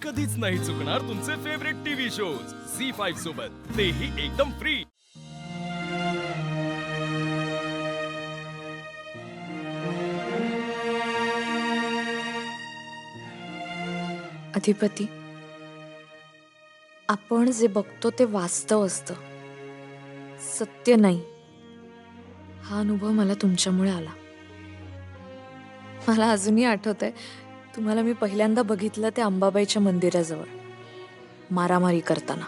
कधीच नाही चुकणार तुमचे फेवरेट टीव्ही शोज झी5 सोबत, तेही एकदम फ्री। अधिपती, आपण जे बघतो ते वास्तव असतं, सत्य नाही। हा अनुभव मला तुमच्यामुळे आला। मला अजूनही आठवतंय तुम्हाला मी पहिल्यांदा बघितलं ते अंबाबाईच्या मंदिराजवळ मारामारी करताना।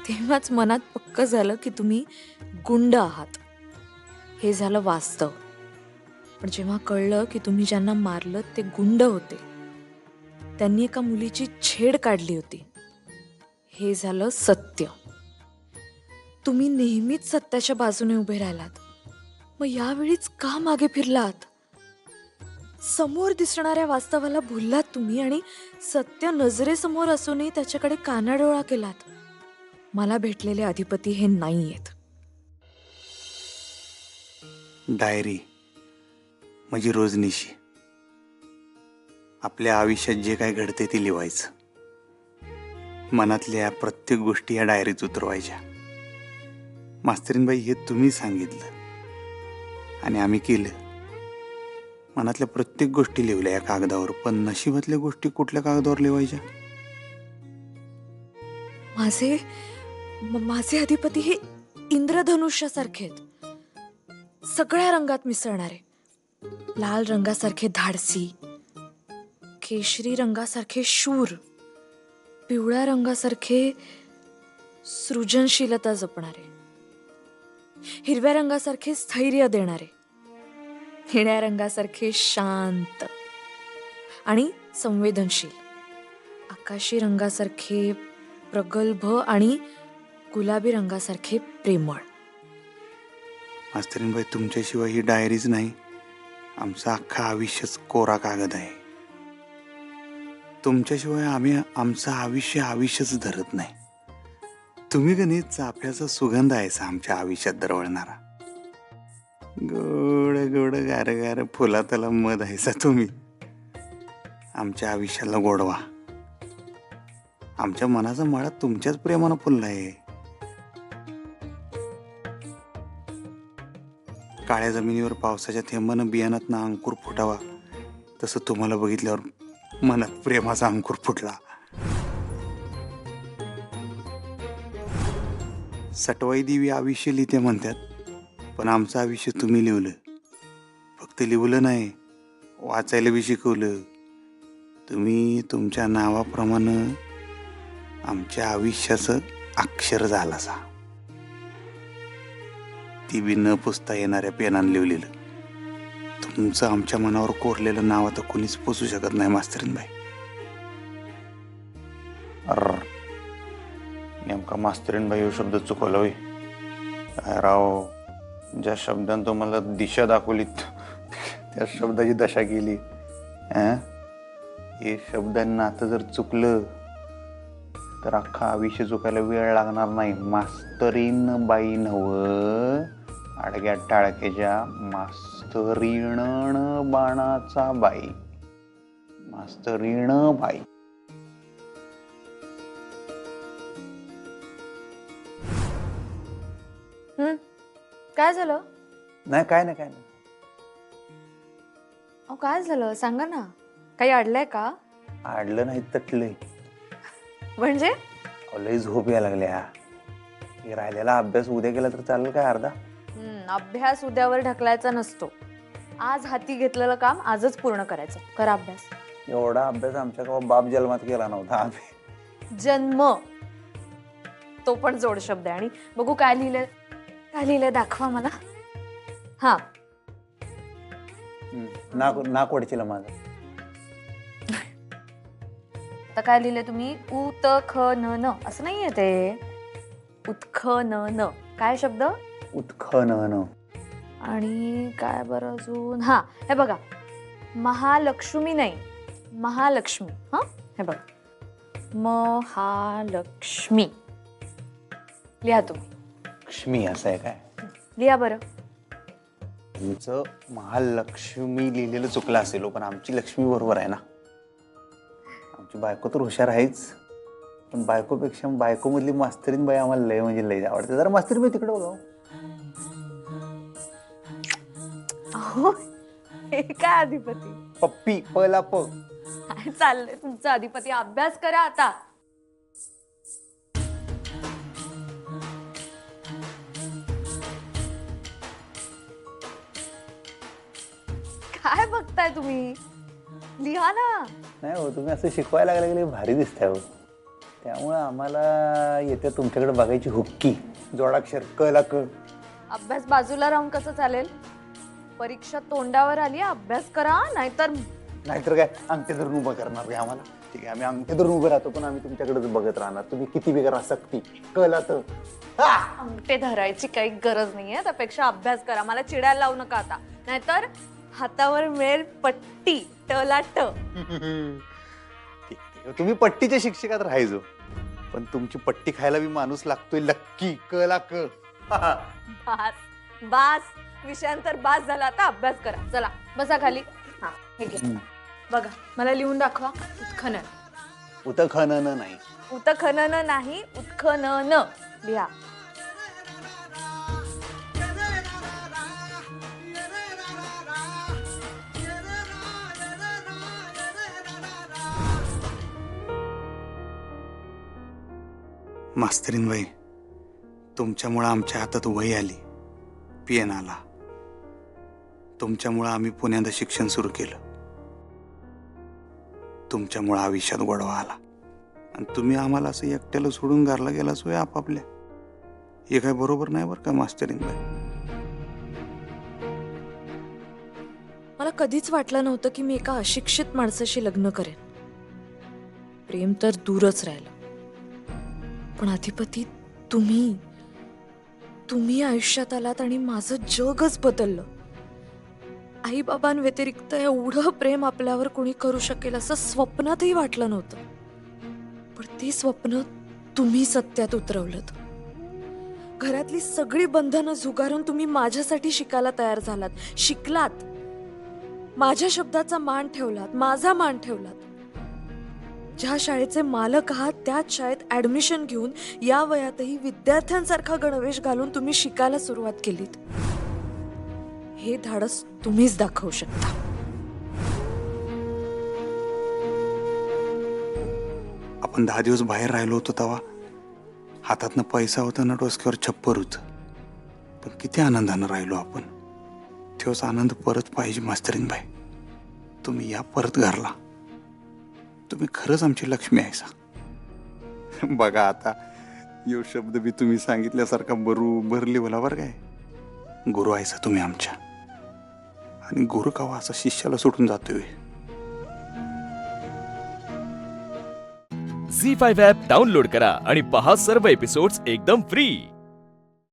तेव्हाच मनात पक्क झालं की तुम्ही गुंड आहात। हे झालं वास्तव। पण जेव्हा कळलं की तुम्ही ज्यांना मारलं ते गुंड होते, त्यांनी एका मुलीची छेड काढली होती, हे झालं सत्य। तुम्ही नेहमीच सत्याच्या बाजूने उभे राहिलात, मग यावेळीच का मागे फिरलात? समोर दिसणाऱ्या वास्तवाला भुललात तुम्ही आणि सत्य नजरेसमोर असूनही त्याच्याकडे कानाडोळा केलात। मला भेटलेले अधिपती हे नाहीयेत। डायरी म्हणजे रोजनिशी आपल्या आयुष्यात जे काय घडते ते लिहायचं। मनातल्या प्रत्येक गोष्टी या डायरीत उतरवायच्या। मास्तरीनबाई, हे तुम्ही सांगितलं आणि आम्ही केलं। मनातल्या प्रत्येक गोष्टी लिहिल्या या कागदावर, पण नशिबातल्या गोष्टी कुठल्या कागदावर लिहायच्या? माझे अधिपती हे इंद्रधनुष्यासारखे आहेत, सगळ्या रंगात मिसळणारे। लाल रंगासारखे धाडसी, केशरी रंगासारखे शूर, पिवळ्या रंगासारखे सृजनशीलता जपणारे, हिरव्या रंगासारखे स्थैर्य देणारे, निळ्या रंगासारखे शांत आणि संवेदनशील, आकाशी रंगासारखे प्रगल्भ आणि गुलाबी रंगासारखे प्रेमळ। मास्तरीनबाई, तुमच्याशिवाय ही डायरीच नाही, आमचं अख्खं आयुष्यच कोरा कागद आहे। तुमच्याशिवाय आम्ही आमचं आयुष्यच धरत नाही। तुम्ही गणित चाफ्याचा सुगंध आहेसा आमच्या आयुष्यात दरवळणारा। गोड गोड गार गार फुलातला मध आहेसा तुम्ही, आमच्या आयुष्याला गोडवा। आमच्या मनाचा मळा तुमच्याच प्रेमानं फुलला आहे। काळ्या जमिनीवर पावसाच्या थेंबानं बियाणातनं अंकुर फुटावा, तसं तुम्हाला बघितल्यावर मनात प्रेमाचा अंकुर फुटला। सटवाई देवी आयुष्य लिहिते म्हणतात, पण आमचं आयुष्य तुम्ही लिहिलं। फक्त लिहिलं नाही, वाचायला बी शिकवलं। तुम्ही तुमच्या नावाप्रमाणे आमच्या आयुष्याचं अक्षर झालासा, ती बी न पुसता येणाऱ्या पेनानं लिहिलेलं। तुमचं आमच्या मनावर कोरलेलं नाव आता कोणीच पुसू शकत नाही मास्तरीनबाई। नेमका मास्तरीनबाई हा शब्द चुकवला होय। काय राव, ज्या शब्दाने तुम्हाला दिशा दाखवली त्या शब्दाची दशा केली। हे शब्दांना आता जर चुकलं तर अख्खा आयुष्य चुकायला वेळ लागणार नाही। मास्तरीन बाई नव्ह, आडग्या टाळक्याच्या मास्तरीण बाणाचा बाई, मास्तरीण बाई। काय झालं? नाही, काय नाही, काय नाही। अहो, काय झालं सांगा ना, काही अडलंय का? आडलं नाही तटलंय। म्हणजे लय झोप यायला लागल्या। हे राहिलेला अभ्यास उद्या केला तर चालेल काय अर्धा? अभ्यास उद्यावर ढकलायचा नसतो। आज हाती घेतलेलं काम आजच पूर्ण करायचं। करा अभ्यास। एवढा अभ्यास आमच्या गावात बाप जन्मात केला नव्हता आम्ही। जन्म, तो पण जोड शब्द आहे। आणि बघू काय लिहिलंय, काय लिहिलंय दाखवा मला। हा, नाक वडचिला माझं। आता काय लिहिलंय तुम्ही? उत ख न न असं नाहीये ते, उत्ख न न। काय शब्द? उत्खनन। आणि काय बरं अजून? हा, हे बघा, महालक्ष्मी नाही, महालक्ष्मी। हा, हे बघा, महालक्ष्मी लिहा तुम्ही। लक्ष्मी असं आहे काय? लिहा बरं. तुमचं महालक्ष्मी लिहिलेलं चुकलं असेल हो, पण आमची लक्ष्मी बरोबर आहे ना. आमची बायको तर हुशार आहेच, पण बायकोपेक्षा बायकोमधली मास्तरीन बाई आम्हाला लय म्हणजे लय आवडते. जरा मास्तरीन बाई तिकडे बघा. अहो हे काय अधिपती, पप्पी पला प. काय चाललंय तुमचं अधिपती? अभ्यास करा आता. काय बघताय तुम्ही? लिहा ना. नाही हो, तुम्ही असं शिकवायला लागले की भारी दिसताय हो. त्यामुळे आम्हाला येत्या तुमच्याकडे बघायची हुक्की. जोडाक्षर क ला क. अभ्यास बाजूला राहून कसं चालेल? परीक्षा तोंडावर आली, अभ्यास करा, नाहीतर नाहीतर काय अंगठे धरून उभं करणार काय आम्हाला? ठीक आहे, आम्ही अंगठे धरून उभं राहतो, पण आम्ही तुमच्याकडेच बघत राहणार. तुम्ही किती बिगर सक्ती कला तर अंगठे धरायची काही गरज नाहीये. त्यापेक्षा अभ्यास करा. मला चिडायला लावू नका आता, नाहीतर हातावर मिळेल पट्टी. टला ट. ठीक आहे, तुम्ही पट्टीच्या शिक्षकात राहायचो, पण तुमची पट्टी खायला बी माणूस लागतोय. लक्की क ला क. बास बास, विषयांतर बास झाला. आता अभ्यास करा. चला बसा खाली. हा हे घे बघा, मला लिहून दाखवा. उत्खनन. उतखनन नाही, उत्खनन नाही, उत्खनन लिहा. मास्तरीनबाई, तुमच्यामुळं आमच्या हातात वही आली, पेन आला. तुमच्यामुळं आम्ही पुण्यात शिक्षण सुरू केलं. तुमच्यामुळं आयुष्यात गोडवा आला, आणि तुम्ही आम्हाला असं एकट्याला सोडून घरला गेला सोय आपापल्या. हे काय बरोबर नाही बरं का मास्तरीनबाई. मला कधीच वाटलं नव्हतं की मी एका अशिक्षित माणसाशी लग्न करेन. प्रेम तर दूरच राहिलं, पण अधिपती तुम्ही आयुष्यात आलात आणि माझं जगच बदललं. आई बाबांव्यतिरिक्त एवढं प्रेम आपल्यावर कोणी करू शकेल असं स्वप्नातही वाटलं नव्हतं. पण ते स्वप्न तुम्ही सत्यात उतरवलंत. घरातली सगळी बंधनं झुगारून तुम्ही माझ्यासाठी शिकायला तयार झालात. शिकलात, माझ्या शब्दाचा मान ठेवलात, माझा मान ठेवलात. ज्या शाळेचे मालक आहात त्याच शाळेत ऍडमिशन घेऊन या वयातही विद्यार्थ्यांसारखा गणवेश घालून तुम्ही शिकायला सुरुवात केलीत. हे धाडस तुम्हीच दाखवू शकता. आपण 10 दिवस बाहेर राहिलो होतो तेव्हा हातातनं पैसा होता ना, डोसक्यावर छप्पर होतं, पण किती आनंदानं राहिलो आपण. तोच आनंद परत पाहिजे मास्तरीनबाई. तुम्ही या परत घरला. तुम्ही खरंच आमची लक्ष्मी आहे सा. बघा आता यो शब्द बी तुम्ही सांगितल्यासारखा बरोबर लिवला बरं काय. गुरु आहे सा तुम्ही आमच्या, आणि गुरु कवा असा शिष्याला सोडून जातोय. झी 5 ॲप डाउनलोड करा आणि पहा सर्व एपिसोड्स एकदम फ्री.